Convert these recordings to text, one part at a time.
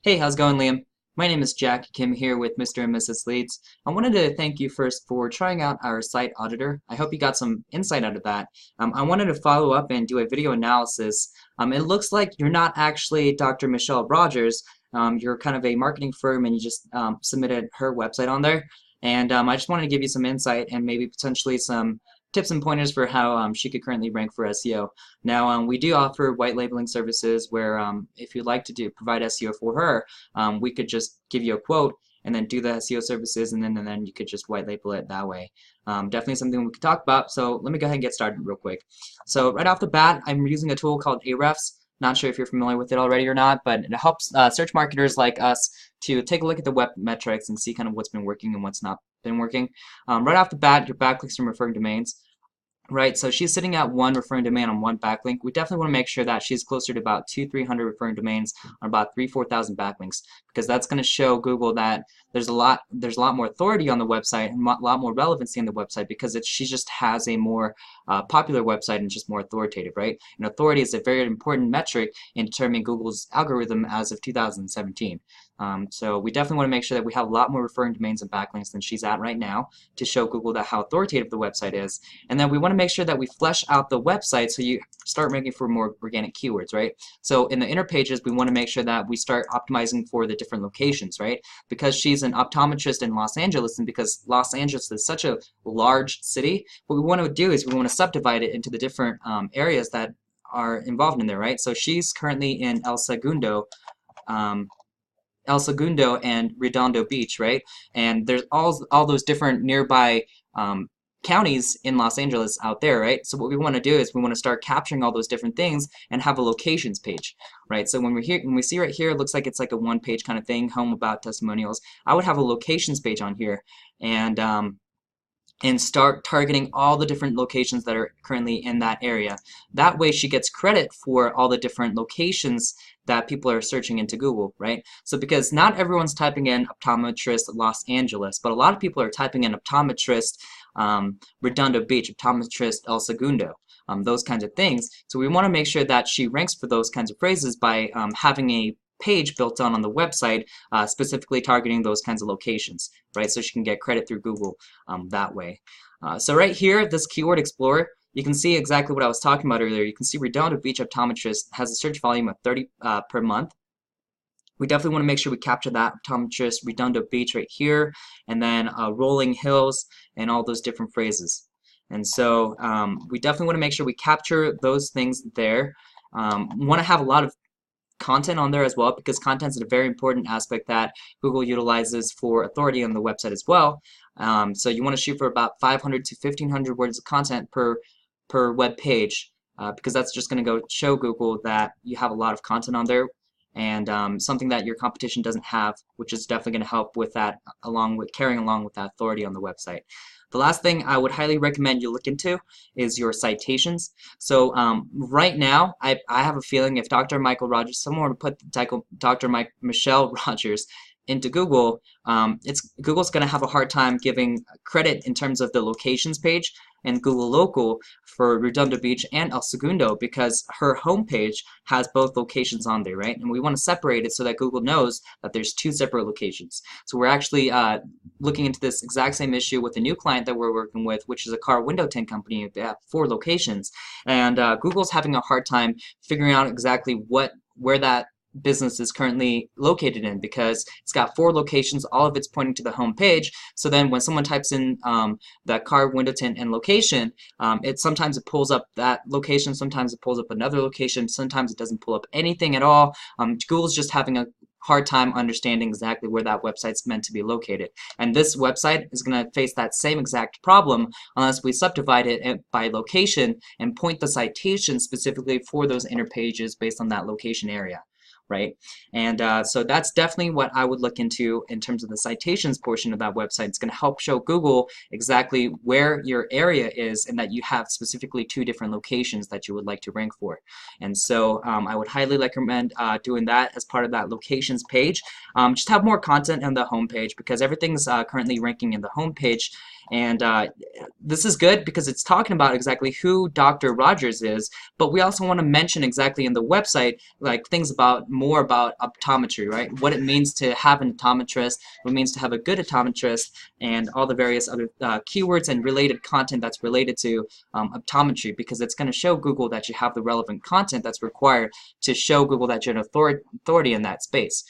Hey, how's it going, Liam? My name is Jack Kim here with Mr. and Mrs. Leeds. I wanted to thank you first for trying out our site auditor. I hope you got some insight out of that. I wanted to follow up and do a video analysis. It looks like you're not actually Dr. Michelle Rogers. You're kind of a marketing firm and you just submitted her website on there. And I just wanted to give you some insight and maybe potentially some tips and pointers for how she could currently rank for SEO. Now, we do offer white labeling services where if you'd like to provide SEO for her, we could just give you a quote and then do the SEO services, and then you could just white label it that way. Definitely something we could talk about. So let me go ahead and get started real quick. So right off the bat, I'm using a tool called Ahrefs. Not sure if you're familiar with it already or not, but it helps search marketers like us to take a look at the web metrics and see kind of what's been working and what's not been working. Right off the bat, your backlinks from referring domains. Right, so she's sitting at one referring domain on one backlink. We definitely want to make sure that she's closer to about 200-300 referring domains on about 3,000-4,000 backlinks, because that's going to show Google that there's a lot more authority on the website and a lot more relevancy on the website because she just has a more popular website and just more authoritative, right? And authority is a very important metric in determining Google's algorithm as of 2017. So we definitely want to make sure that we have a lot more referring domains and backlinks than she's at right now to show Google that how authoritative the website is. And then we want to make sure that we flesh out the website so you start ranking for more organic keywords, right? So in the inner pages, we want to make sure that we start optimizing for the different locations, right? Because she's an optometrist in Los Angeles and because Los Angeles is such a large city, what we want to do is we want to subdivide it into the different areas that are involved in there, right? So she's currently in El Segundo and Redondo Beach, right? And there's all those different nearby counties in Los Angeles out there, right? So what we want to do is we want to start capturing all those different things and have a locations page, right? So when we see right here, it looks like it's like a one-page kind of thing, home, about, testimonials. I would have a locations page on here and start targeting all the different locations that are currently in that area. That way she gets credit for all the different locations that people are searching into Google, right? So because not everyone's typing in optometrist Los Angeles, but a lot of people are typing in optometrist Redondo Beach, optometrist El Segundo, those kinds of things. So we want to make sure that she ranks for those kinds of phrases by having a page built on the website specifically targeting those kinds of locations, right? So she can get credit through Google that way. So right here, this Keyword Explorer, you can see exactly what I was talking about earlier. You can see Redondo Beach Optometrist has a search volume of 30 per month. We definitely want to make sure we capture that optometrist Redondo Beach right here, and then Rolling Hills and all those different phrases. And so we definitely want to make sure we capture those things there. We want to have a lot of content on there as well, because content is a very important aspect that Google utilizes for authority on the website as well. So you want to shoot for about 500 to 1,500 words of content per web page, because that's just going to go show Google that you have a lot of content on there, and something that your competition doesn't have, which is definitely going to help with that, carrying along with that authority on the website. The last thing I would highly recommend you look into is your citations. So right now, I have a feeling if Dr. Michael Rogers, someone were to put Dr. Michelle Rogers into Google, Google's going to have a hard time giving credit in terms of the locations page and Google Local for Redondo Beach and El Segundo, because her homepage has both locations on there, right? And we want to separate it so that Google knows that there's two separate locations. So we're actually looking into this exact same issue with a new client that we're working with, which is a car window tint company. They have 4 locations, and Google's having a hard time figuring out exactly where that business is currently located in, because it's got 4 locations, all of it's pointing to the home page. So then when someone types in that car window tint and location, sometimes it pulls up that location, sometimes it pulls up another location, sometimes it doesn't pull up anything at all. Google's just having a hard time understanding exactly where that website's meant to be located. And this website is going to face that same exact problem unless we subdivide it by location and point the citation specifically for those inner pages based on that location area, right? And so that's definitely what I would look into in terms of the citations portion of that website. It's going to help show Google exactly where your area is and that you have specifically 2 different locations that you would like to rank for. And so I would highly recommend doing that as part of that locations page. Just have more content on the home page, because everything's currently ranking in the home page, And this is good because it's talking about exactly who Dr. Rogers is, but we also want to mention exactly in the website, like things about more about optometry, right? What it means to have an optometrist, what it means to have a good optometrist, and all the various other keywords and related content that's related to optometry, because it's going to show Google that you have the relevant content that's required to show Google that you're an authority in that space.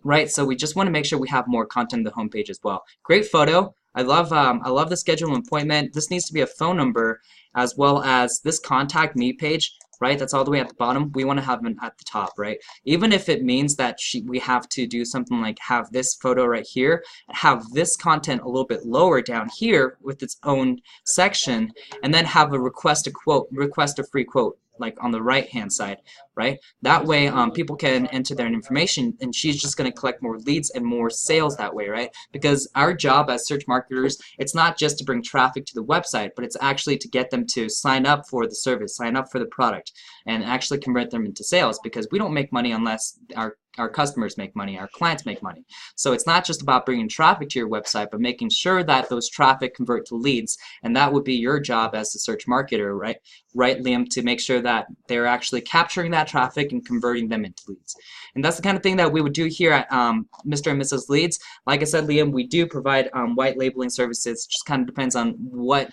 Right, so we just want to make sure we have more content on the homepage as well. Great photo. I love the schedule and appointment. This needs to be a phone number as well as this contact me page, right? That's all the way at the bottom. We want to have them at the top, right? Even if it means that we have to do something like have this photo right here, have this content a little bit lower down here with its own section, and then have a request a free quote, like on the right hand side, right? That way people can enter their information, and she's just going to collect more leads and more sales that way, right? Because our job as search marketers, it's not just to bring traffic to the website, but it's actually to get them to sign up for the service, sign up for the product, and actually convert them into sales, because we don't make money unless our customers make money, our clients make money. So it's not just about bringing traffic to your website, but making sure that those traffic convert to leads, and that would be your job as a search marketer, right? Right, Liam, to make sure that they're actually capturing that traffic and converting them into leads. And that's the kind of thing that we would do here at Mr. and Mrs. Leads. Like I said, Liam, we do provide white labeling services. It just kind of depends on what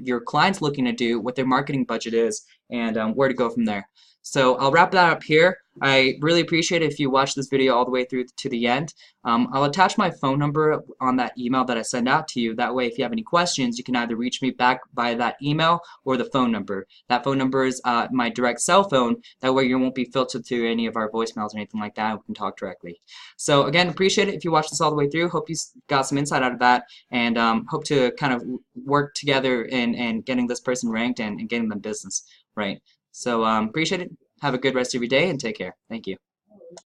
your client's looking to do, what their marketing budget is, and where to go from there. So I'll wrap that up here. I really appreciate it if you watch this video all the way through to the end. I'll attach my phone number on that email that I send out to you. That way, if you have any questions, you can either reach me back by that email or the phone number. That phone number is my direct cell phone. That way, you won't be filtered through any of our voicemails or anything like that. We can talk directly. So again, appreciate it if you watch this all the way through. Hope you got some insight out of that, and hope to kind of work together in getting this person ranked and getting them business, right? So appreciate it. Have a good rest of your day and take care. Thank you.